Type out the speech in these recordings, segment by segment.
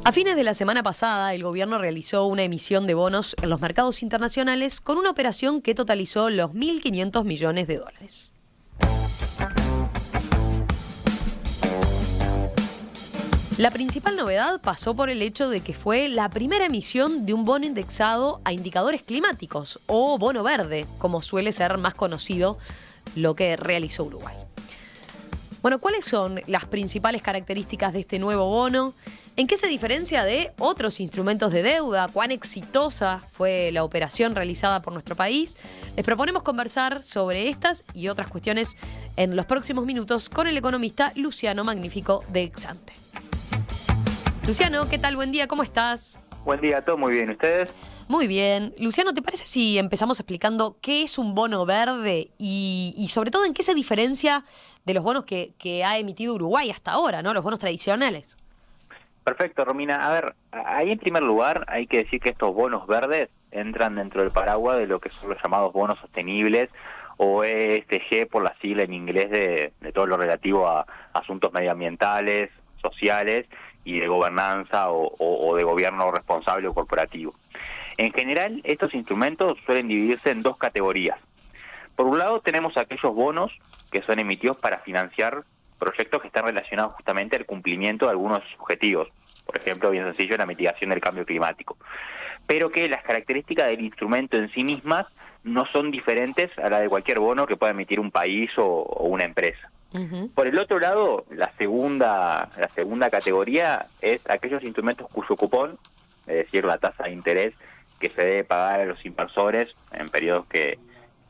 A fines de la semana pasada, el gobierno realizó una emisión de bonos en los mercados internacionales con una operación que totalizó los 1.500 millones de dólares. La principal novedad pasó por el hecho de que fue la primera emisión de un bono indexado a indicadores climáticos, o bono verde, como suele ser más conocido lo que realizó Uruguay. Bueno, ¿cuáles son las principales características de este nuevo bono? ¿En qué se diferencia de otros instrumentos de deuda? ¿Cuán exitosa fue la operación realizada por nuestro país? Les proponemos conversar sobre estas y otras cuestiones en los próximos minutos con el economista Luciano Magnífico de Exante. Luciano, ¿qué tal? Buen día, ¿cómo estás? Buen día, todo muy bien. ¿Ustedes? Muy bien. Luciano, ¿te parece si empezamos explicando qué es un bono verde y sobre todo en qué se diferencia de los bonos que ha emitido Uruguay hasta ahora, ¿no? Los bonos tradicionales. Perfecto, Romina. A ver, ahí en primer lugar hay que decir que estos bonos verdes entran dentro del paraguas de lo que son los llamados bonos sostenibles o ESG por la sigla en inglés de todo lo relativo a asuntos medioambientales, sociales y de gobernanza o de gobierno responsable o corporativo. En general, estos instrumentos suelen dividirse en dos categorías. Por un lado, tenemos aquellos bonos que son emitidos para financiar proyectos que están relacionados justamente al cumplimiento de algunos objetivos. Por ejemplo, bien sencillo, la mitigación del cambio climático. Pero que las características del instrumento en sí mismas no son diferentes a la de cualquier bono que pueda emitir un país o una empresa. Uh-huh. Por el otro lado, la segunda categoría es aquellos instrumentos cuyo cupón, es decir, la tasa de interés que se debe pagar a los inversores en periodos que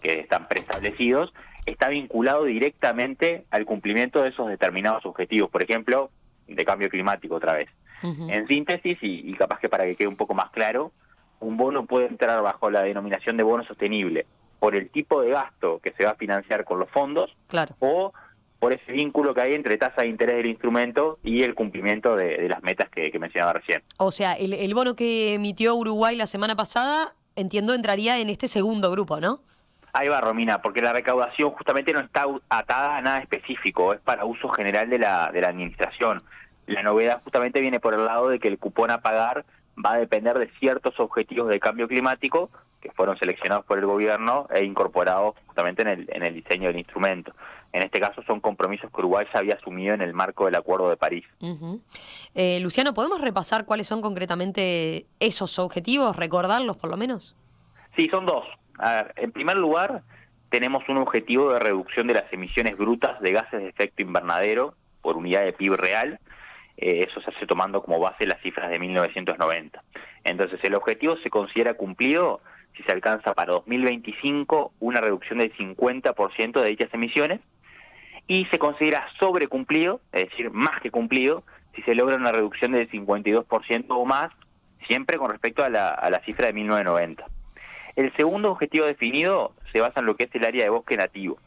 están preestablecidos, está vinculado directamente al cumplimiento de esos determinados objetivos, por ejemplo, de cambio climático otra vez. Uh-huh. En síntesis, y capaz que para que quede un poco más claro, un bono puede entrar bajo la denominación de bono sostenible por el tipo de gasto que se va a financiar con los fondos, claro, o por ese vínculo que hay entre tasa de interés del instrumento y el cumplimiento de las metas que mencionaba recién. O sea, el bono que emitió Uruguay la semana pasada, entiendo, entraría en este segundo grupo, ¿no? Ahí va, Romina, porque la recaudación justamente no está atada a nada específico, es para uso general de la administración. La novedad justamente viene por el lado de que el cupón a pagar va a depender de ciertos objetivos de cambio climático que fueron seleccionados por el gobierno e incorporados justamente en el diseño del instrumento. En este caso son compromisos que Uruguay ya había asumido en el marco del Acuerdo de París. Uh-huh. Luciano, ¿podemos repasar cuáles son concretamente esos objetivos, recordarlos por lo menos? Sí, son dos. A ver, en primer lugar, tenemos un objetivo de reducción de las emisiones brutas de gases de efecto invernadero por unidad de PIB real. Eso se hace tomando como base las cifras de 1990. Entonces, el objetivo se considera cumplido si se alcanza para 2025 una reducción del 50% de dichas emisiones, y se considera sobrecumplido, es decir, más que cumplido, si se logra una reducción del 52% o más, siempre con respecto a la cifra de 1990. El segundo objetivo definido se basa en lo que es el área de bosque nativo.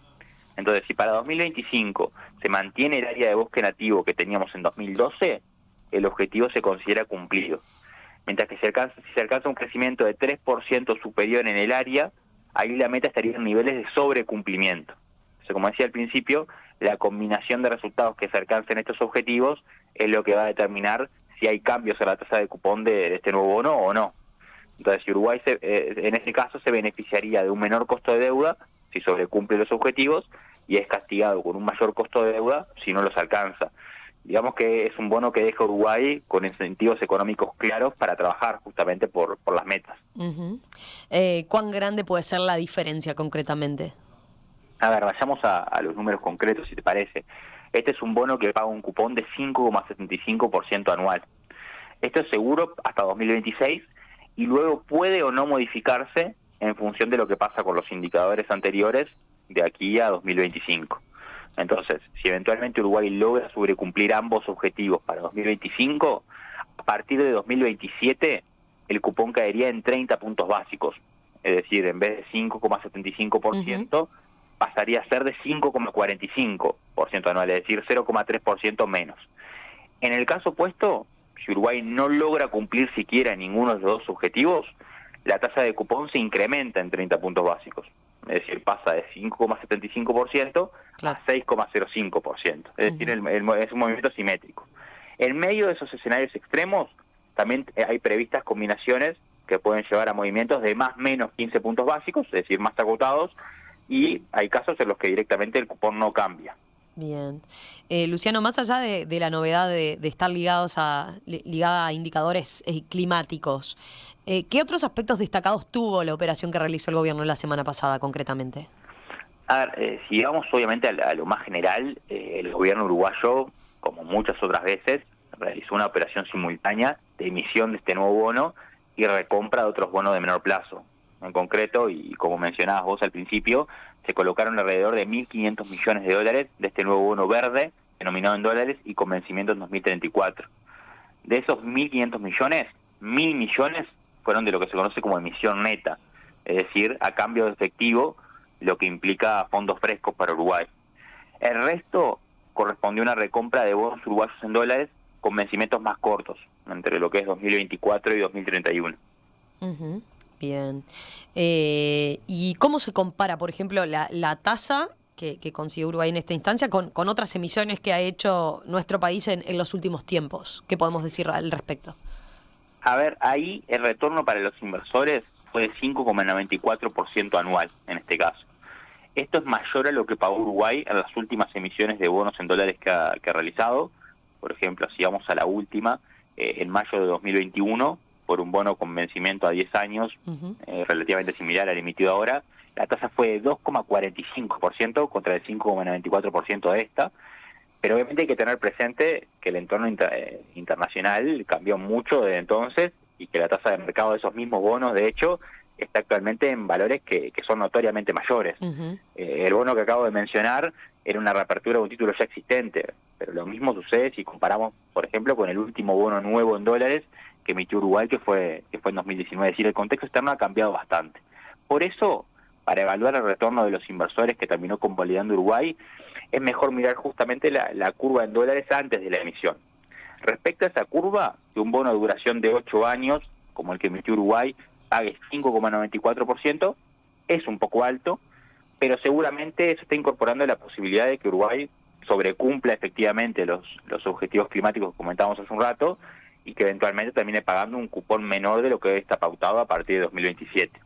Entonces, si para 2025 se mantiene el área de bosque nativo que teníamos en 2012, el objetivo se considera cumplido. Mientras que si se alcanza un crecimiento de 3% superior en el área, ahí la meta estaría en niveles de sobrecumplimiento. Entonces, como decía al principio, la combinación de resultados que se alcancen estos objetivos es lo que va a determinar si hay cambios en la tasa de cupón de este nuevo bono o no. Entonces, si Uruguay en este caso se beneficiaría de un menor costo de deuda si sobrecumple los objetivos y es castigado con un mayor costo de deuda si no los alcanza. Digamos que es un bono que deja a Uruguay con incentivos económicos claros para trabajar justamente por las metas. Uh-huh. ¿Cuán grande puede ser la diferencia concretamente? A ver, vayamos a los números concretos, si te parece. Este es un bono que paga un cupón de 5,75% anual. Esto es seguro hasta 2026 y luego puede o no modificarse en función de lo que pasa con los indicadores anteriores de aquí a 2025. Entonces, si eventualmente Uruguay logra sobrecumplir ambos objetivos para 2025, a partir de 2027 el cupón caería en 30 puntos básicos. Es decir, en vez de 5,75%, uh-huh, pasaría a ser de 5,45% anual, es decir, 0,3% menos. En el caso opuesto, si Uruguay no logra cumplir siquiera ninguno de los dos objetivos, la tasa de cupón se incrementa en 30 puntos básicos. Es decir, pasa de 5,75% a 6,05%. Es decir, es un movimiento simétrico. En medio de esos escenarios extremos, también hay previstas combinaciones que pueden llevar a movimientos de más o menos 15 puntos básicos, es decir, más acotados, y hay casos en los que directamente el cupón no cambia. Bien. Luciano, más allá de la novedad de estar ligada a indicadores climáticos, ¿qué otros aspectos destacados tuvo la operación que realizó el gobierno la semana pasada concretamente? A ver, si vamos obviamente a lo más general, el gobierno uruguayo, como muchas otras veces, realizó una operación simultánea de emisión de este nuevo bono y recompra de otros bonos de menor plazo. En concreto, y como mencionabas vos al principio, se colocaron alrededor de 1.500 millones de dólares de este nuevo bono verde, denominado en dólares y con vencimiento en 2034. De esos 1.500 millones, 1.000 millones fueron de lo que se conoce como emisión neta, es decir, a cambio de efectivo, lo que implica fondos frescos para Uruguay. El resto correspondió a una recompra de bonos uruguayos en dólares con vencimientos más cortos, entre lo que es 2024 y 2031. Ujú. Bien. ¿Y cómo se compara, por ejemplo, la tasa que consiguió Uruguay en esta instancia con otras emisiones que ha hecho nuestro país en los últimos tiempos? ¿Qué podemos decir al respecto? A ver, ahí el retorno para los inversores fue de 5,94% anual, en este caso. Esto es mayor a lo que pagó Uruguay en las últimas emisiones de bonos en dólares que ha realizado. Por ejemplo, si vamos a la última, en mayo de 2021, por un bono con vencimiento a 10 años, relativamente similar al emitido ahora, la tasa fue de 2,45% contra el 5,94% de esta. Pero obviamente hay que tener presente que el entorno internacional cambió mucho desde entonces y que la tasa de mercado de esos mismos bonos, de hecho, está actualmente en valores que son notoriamente mayores. El bono que acabo de mencionar era una reapertura de un título ya existente, pero lo mismo sucede si comparamos, por ejemplo, con el último bono nuevo en dólares que emitió Uruguay, que fue en 2019. Es decir, el contexto externo ha cambiado bastante. Por eso, para evaluar el retorno de los inversores que terminó convalidando Uruguay, es mejor mirar justamente la curva en dólares antes de la emisión. Respecto a esa curva, que un bono de duración de 8 años, como el que emitió Uruguay, pague 5,94%, es un poco alto, pero seguramente eso está incorporando la posibilidad de que Uruguay sobrecumpla efectivamente los objetivos climáticos que comentábamos hace un rato y que eventualmente termine pagando un cupón menor de lo que está pautado a partir de 2027.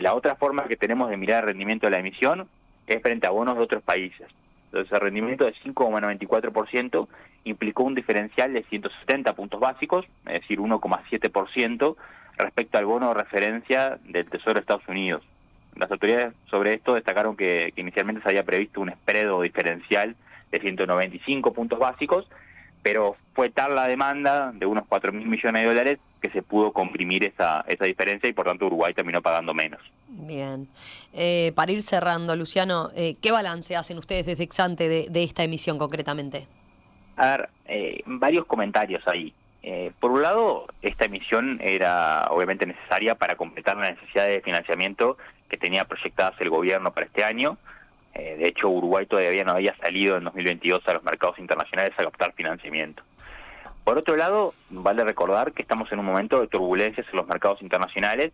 La otra forma que tenemos de mirar el rendimiento de la emisión es frente a bonos de otros países. Entonces, el rendimiento de 5,94% implicó un diferencial de 170 puntos básicos, es decir, 1,7% respecto al bono de referencia del Tesoro de Estados Unidos. Las autoridades sobre esto destacaron que inicialmente se había previsto un spread o diferencial de 195 puntos básicos, pero fue tal la demanda de unos 4.000 millones de dólares que se pudo comprimir esa diferencia y por tanto Uruguay terminó pagando menos. Bien. Para ir cerrando, Luciano, ¿qué balance hacen ustedes desde Exante de esta emisión concretamente? A ver, varios comentarios ahí. Por un lado, esta emisión era obviamente necesaria para completar la necesidad de financiamiento que tenía proyectadas el gobierno para este año. De hecho, Uruguay todavía no había salido en 2022 a los mercados internacionales a captar financiamiento. Por otro lado, vale recordar que estamos en un momento de turbulencias en los mercados internacionales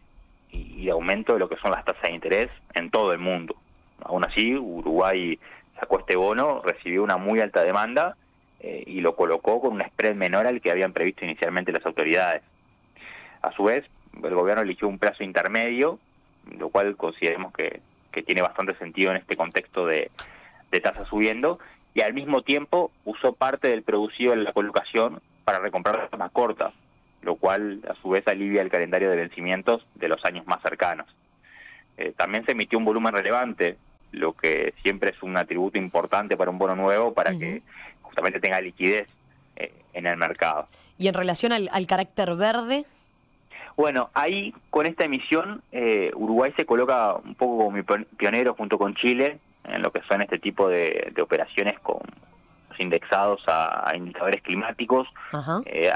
y de aumento de lo que son las tasas de interés en todo el mundo. Aún así, Uruguay sacó este bono, recibió una muy alta demanda y lo colocó con un spread menor al que habían previsto inicialmente las autoridades. A su vez, el gobierno eligió un plazo intermedio, lo cual consideremos que tiene bastante sentido en este contexto de tasas subiendo, y al mismo tiempo usó parte del producido en la colocación para recomprar tasas más cortas, lo cual a su vez alivia el calendario de vencimientos de los años más cercanos. También se emitió un volumen relevante, lo que siempre es un atributo importante para un bono nuevo, para que justamente tenga liquidez en el mercado. Y en relación al carácter verde. Bueno, ahí con esta emisión Uruguay se coloca un poco como pionero junto con Chile en lo que son este tipo de operaciones con indexados a indicadores climáticos.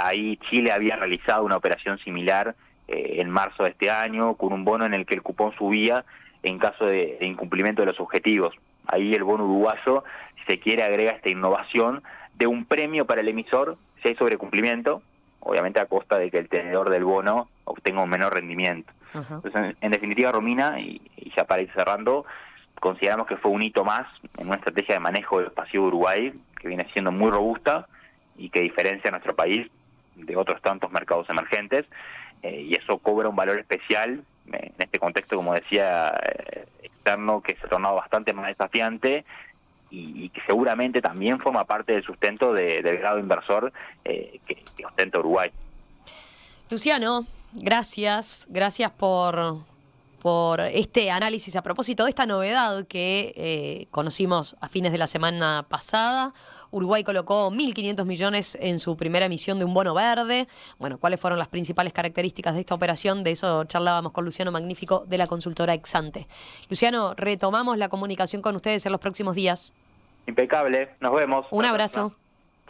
Ahí Chile había realizado una operación similar en marzo de este año con un bono en el que el cupón subía en caso de incumplimiento de los objetivos. Ahí el bono uruguayo, si se quiere, agrega esta innovación de un premio para el emisor si hay sobrecumplimiento, obviamente a costa de que el tenedor del bono obtenga un menor rendimiento. Entonces, en definitiva, Romina, y ya para ir cerrando, consideramos que fue un hito más en una estrategia de manejo del pasivo de Uruguay que viene siendo muy robusta y que diferencia a nuestro país de otros tantos mercados emergentes, y eso cobra un valor especial en este contexto, como decía, externo, que se ha tornado bastante más desafiante y que seguramente también forma parte del sustento del grado inversor que ostenta Uruguay. Luciano, gracias por este análisis a propósito de esta novedad que conocimos a fines de la semana pasada. Uruguay colocó 1.500 millones en su primera emisión de un bono verde. Bueno, ¿cuáles fueron las principales características de esta operación? De eso charlábamos con Luciano Magnífico, de la consultora Exante. Luciano, retomamos la comunicación con ustedes en los próximos días. Impecable, nos vemos. Un abrazo.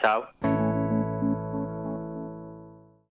Chao.